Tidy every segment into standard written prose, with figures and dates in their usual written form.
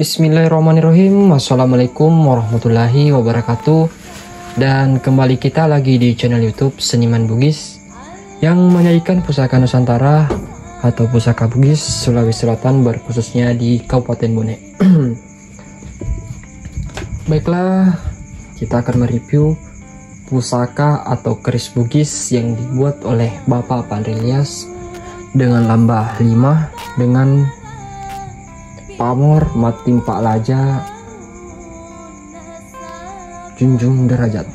Bismillahirrahmanirrahim. Assalamualaikum warahmatullahi wabarakatuh. Dan kembali kita lagi di channel YouTube Seniman Bugis yang menyajikan pusaka Nusantara atau pusaka Bugis Sulawesi Selatan, berkhususnya di Kabupaten Bone. Baiklah, kita akan mereview pusaka atau keris Bugis yang dibuat oleh Bapak Pandrilyas dengan lambah 5 dengan pamor matimpa laja junjung derajat.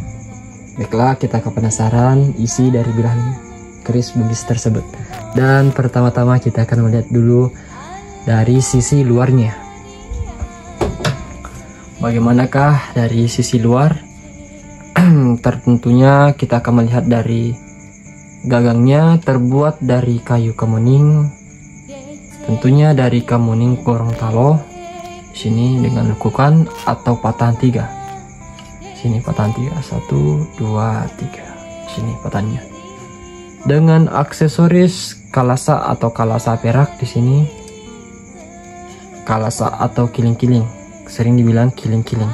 Baiklah, kita penasaran isi dari bilahan keris Bugis tersebut. Dan pertama-tama kita akan melihat dulu dari sisi luarnya. Bagaimanakah dari sisi luar? Tentunya kita akan melihat dari gagangnya terbuat dari kayu kemuning. Tentunya dari kemuning Gorontalo. Sini dengan lekukan atau patahan 3. Sini patahan 3, 1, 2, 3. Sini patahannya. Dengan aksesoris kalasa atau kalasa perak di sini. Kalasa atau kiling-kiling, sering dibilang kiling-kiling.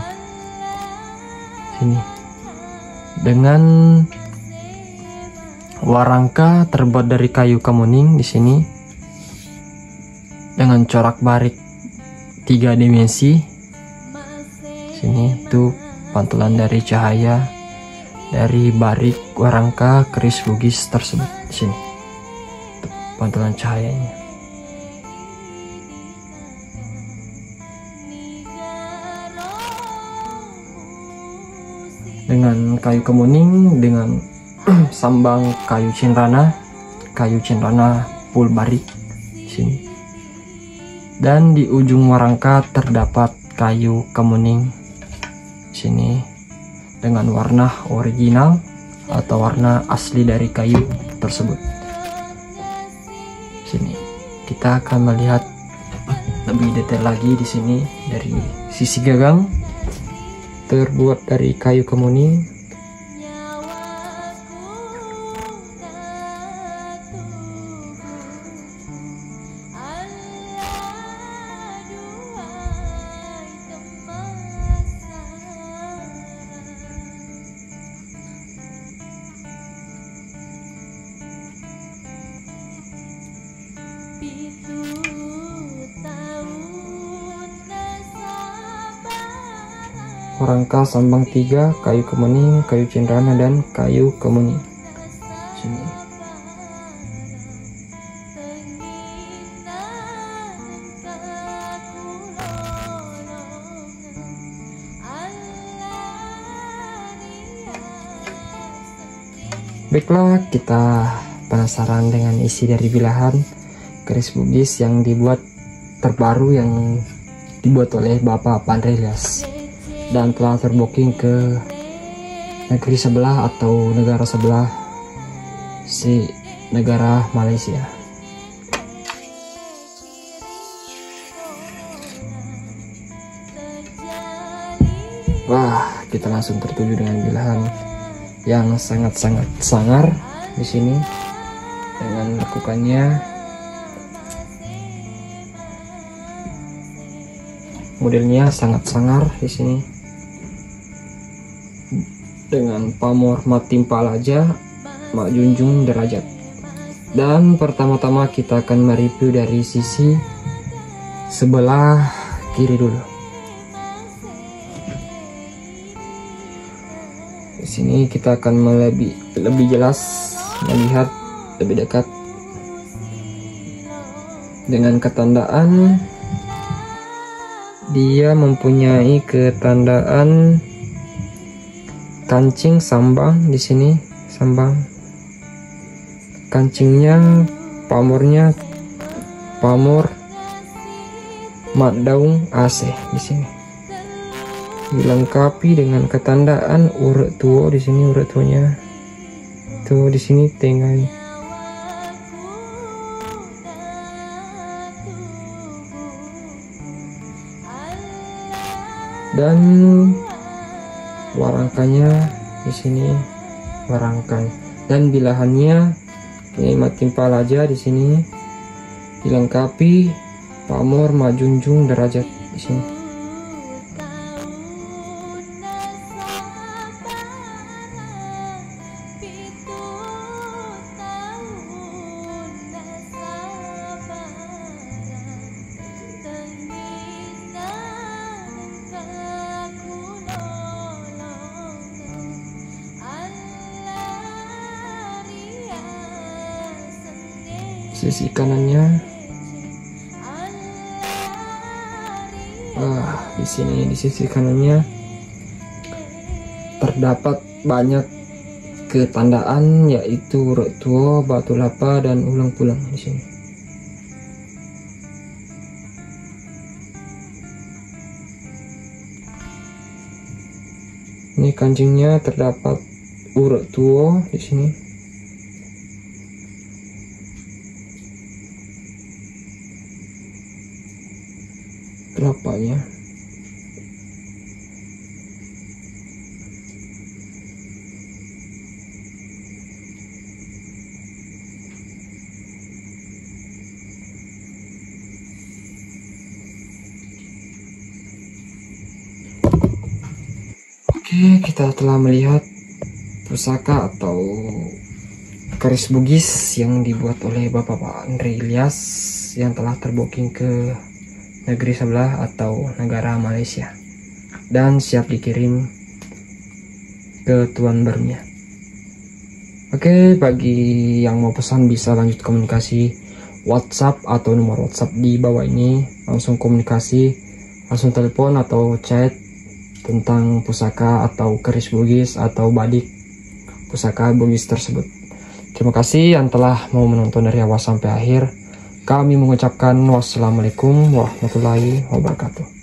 Sini. Dengan warangka terbuat dari kayu kemuning di sini. Dengan corak barik 3 dimensi. Sini itu pantulan dari cahaya dari barik warangka keris Bugis tersebut. Sini tuh, pantulan cahayanya. Dengan kayu kemuning dengan sambang kayu cinrana full barik sini. Dan di ujung warangka terdapat kayu kemuning sini dengan warna original atau warna asli dari kayu tersebut. Sini kita akan melihat lebih detail lagi di sini. Dari sisi gagang terbuat dari kayu kemuning. Warangka sambang 3, kayu kemuning, kayu cinrana, dan kayu kemuning. Sini. Baiklah, kita penasaran dengan isi dari bilahan keris Bugis yang dibuat terbaru yang dibuat oleh Bapak Pandrilyas dan telah terbooking ke negeri sebelah atau negara sebelah, si negara Malaysia. Wah, kita langsung tertuju dengan bilahan yang sangat-sangat sangar di sini dengan lekukannya. Modelnya sangat sangar di sini. Dengan pamor matimpa laja, mak junjung derajat. Dan pertama-tama kita akan mereview dari sisi sebelah kiri dulu. Di sini kita akan lebih jelas melihat lebih dekat dengan ketandaan. Dia mempunyai ketandaan kancing sambang di sini, sambang kancingnya, pamornya pamor mat daung AC di sini, dilengkapi dengan ketandaan urut tua di sini. Urut tuanya tuh di sini tengai. Dan warangkanya di sini, warangkan dan bilahannya ini matimpa laja di sini, dilengkapi pamor majunjung derajat di sini. sisi kanannya. Di sini di sisi kanannya terdapat banyak ketandaan, yaitu urut tua, batu lapa, dan ulang pulang di sini. Ini kancingnya terdapat urut tua di sini. Kelapanya. Oke, kita telah melihat pusaka atau keris Bugis yang dibuat oleh Bapak Andre Ilyas yang telah terbooking ke negeri sebelah atau negara Malaysia dan siap dikirim ke tuan barunya. Oke, bagi yang mau pesan bisa lanjut komunikasi WhatsApp atau nomor WhatsApp di bawah ini, langsung komunikasi, langsung telepon atau chat tentang pusaka atau keris Bugis atau badik pusaka Bugis tersebut. Terima kasih yang telah mau menonton dari awal sampai akhir. Kami mengucapkan wassalamualaikum warahmatullahi wabarakatuh.